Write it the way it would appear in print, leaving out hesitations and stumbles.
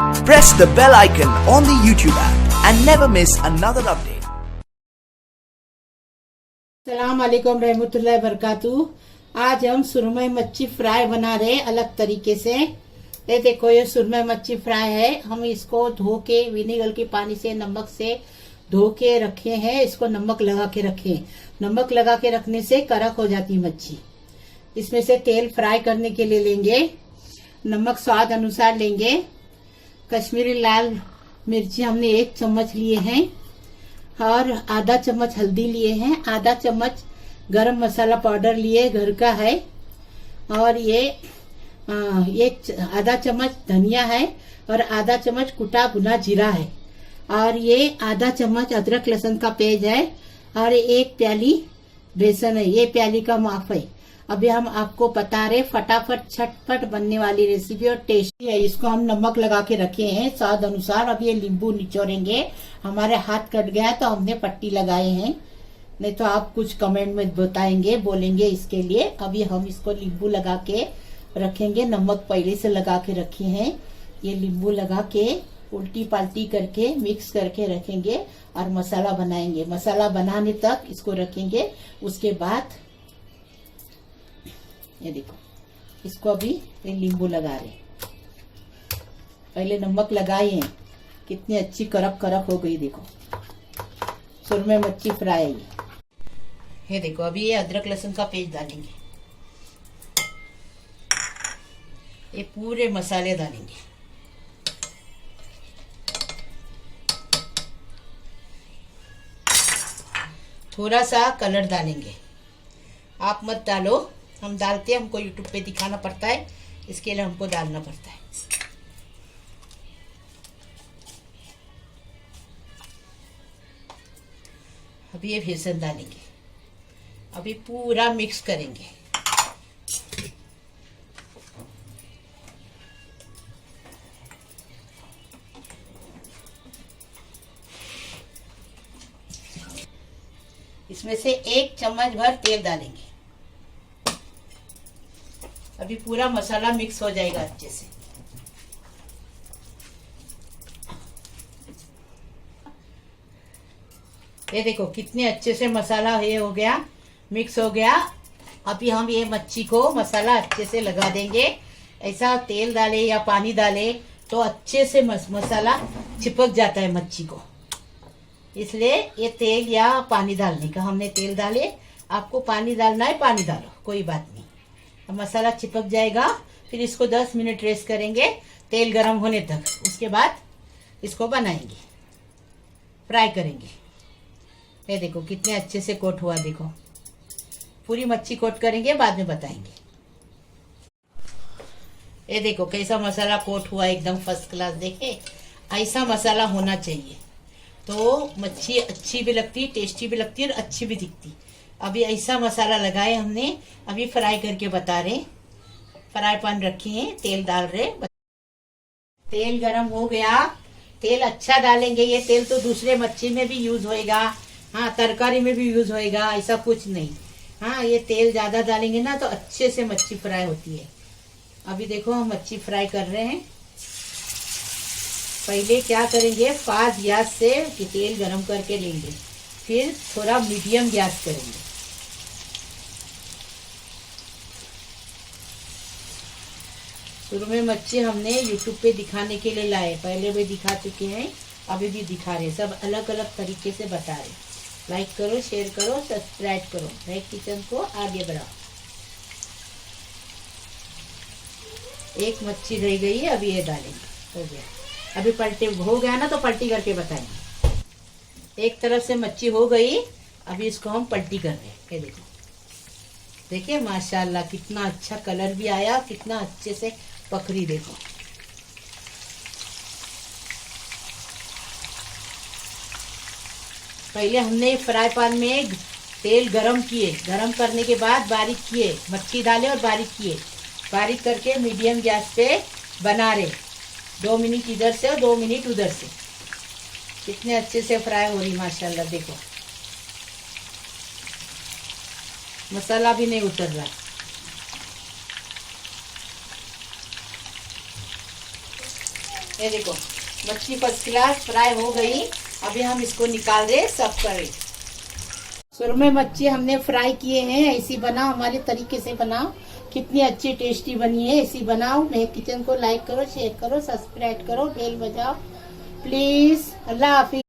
Press the bell icon on the YouTube app and never miss another update. अस्सलाम वालेकुम रहमतुल्लाहि बरकातहू। आज हम सुरमई मच्छी फ्राई बना रहे हैं अलग तरीके से। ये देखो, ये सुरमई मच्छी फ्राई है। हम इसको धो के विनेगर के पानी से, नमक से धो के रखे हैं। इसको नमक लगा के रखे। नमक लगा के रखने से कड़क हो जाती मच्छी। इसमें से तेल फ्राई करने के लिए लेंगे। नमक स्वाद अनुसार लेंगे। कश्मीरी लाल मिर्ची हमने 1 चम्मच लिए हैं और आधा चम्मच हल्दी लिए हैं। आधा चम्मच गरम मसाला पाउडर लिए, घर का है। और ये आधा चम्मच धनिया है और आधा चम्मच कुटा भुना जीरा है। और ये आधा चम्मच अदरक लहसुन का पेस्ट है और 1 प्याली बेसन है। ये प्याली का माप है। अभी हम आपको बता रहे फटाफट झटपट बनने वाली रेसिपी और टेस्टी है। इसको हम नमक लगा के रखे हैं स्वाद अनुसार। अब ये नींबू निचोड़ेंगे। हमारे हाथ कट गया तो हमने पट्टी लगाए हैं, नहीं तो आप कुछ कमेंट में बताएंगे, बोलेंगे इसके लिए। अभी हम इसको नींबू लगा के रखेंगे। नमक पहले से लगा के रखे हैं। ये नींबू लगा के उल्टी पाल्टी करके मिक्स करके रखेंगे और मसाला बनाएंगे। मसाला बनाने तक इसको रखेंगे। उसके बाद ये देखो, इसको अभी नींबू लगा रहे। पहले नमक लगाए हैं। कितनी अच्छी करक करक हो गई। देखो, सुरमई मच्छी फ्राई। ये देखो, अभी ये अदरक लहसुन का पेस्ट डालेंगे। ये पूरे मसाले डालेंगे। थोड़ा सा कलर डालेंगे। आप मत डालो, हम डालते हैं। हमको यूट्यूब पे दिखाना पड़ता है, इसके लिए हमको डालना पड़ता है। अभी ये बेसन डालेंगे। अभी पूरा मिक्स करेंगे। इसमें से 1 चम्मच भर तेल डालेंगे। अभी पूरा मसाला मिक्स हो जाएगा अच्छे से। ये देखो कितने अच्छे से मसाला ये हो गया, मिक्स हो गया। अभी हम ये मच्छी को मसाला अच्छे से लगा देंगे। ऐसा तेल डाले या पानी डाले तो अच्छे से मसाला चिपक जाता है मच्छी को। इसलिए ये तेल या पानी डालने का, हमने तेल डाले। आपको पानी डालना है, पानी डालो, कोई बात नहीं। मसाला चिपक जाएगा। फिर इसको 10 मिनट रेस्ट करेंगे तेल गरम होने तक। उसके बाद इसको बनाएंगे, फ्राई करेंगे। ये देखो कितने अच्छे से कोट हुआ। देखो, पूरी मच्छी कोट करेंगे, बाद में बताएंगे। ये देखो कैसा मसाला कोट हुआ, एकदम फर्स्ट क्लास। देखे, ऐसा मसाला होना चाहिए तो मच्छी अच्छी भी लगती, टेस्टी भी लगती और अच्छी भी दिखती। अभी ऐसा मसाला लगाए हमने। अभी फ्राई करके बता रहे। फ्राई पैन रखे हैं, तेल डाल रहे। तेल गरम हो गया। तेल अच्छा डालेंगे। ये तेल तो दूसरे मच्छी में भी यूज होएगा, हाँ, तरकारी में भी यूज होएगा, ऐसा कुछ नहीं। हाँ, ये तेल ज्यादा डालेंगे ना तो अच्छे से मच्छी फ्राई होती है। अभी देखो हम मच्छी फ्राई कर रहे हैं। पहले क्या करेंगे, फास्ट गैस से तेल गरम करके लेंगे। फिर थोड़ा मीडियम गैस करेंगे। सुरमई मच्छी हमने यूट्यूब पे दिखाने के लिए लाए। पहले भी दिखा चुके हैं, अभी भी दिखा रहे। सब अलग अलग तरीके से बता रहे। लाइक करो, शेयर करो, सब्सक्राइब करो। नए किचन को आगे बढ़ाओ। एक मच्छी रह गई है, अभी ये डालेंगे। हो गया। अभी पलटे हो गया ना तो पलटी करके बताएंगे। एक तरफ से मच्छी हो गई। अभी इसको हम पलटी कर रहे हैं। ये देखो, देखिए माशाल्लाह कितना अच्छा कलर भी आया, कितना अच्छे से पकड़ी। देखो, पहले हमने फ्राई पैन में तेल गरम किए। गरम करने के बाद बारीक किए, मच्छी डाले और बारीक किए। बारीक करके मीडियम गैस पे बना रहे। 2 मिनट इधर से और 2 मिनट उधर से। कितने अच्छे से फ्राई हो रही माशाल्लाह। देखो, मसाला भी नहीं उतर रहा। ये देखो मच्छी फर्स्ट क्लास फ्राई हो गई। अभी हम इसको निकाल रहे, सर्व कर रहे। सुरमई मच्छी हमने फ्राई किए हैं। ऐसी बनाओ, हमारे तरीके से बनाओ। कितनी अच्छी टेस्टी बनी है, ऐसी बनाओ। मेरे किचन को लाइक करो, शेयर करो, सब्सक्राइब करो, बेल बजाओ प्लीज। अल्लाह हाफिज।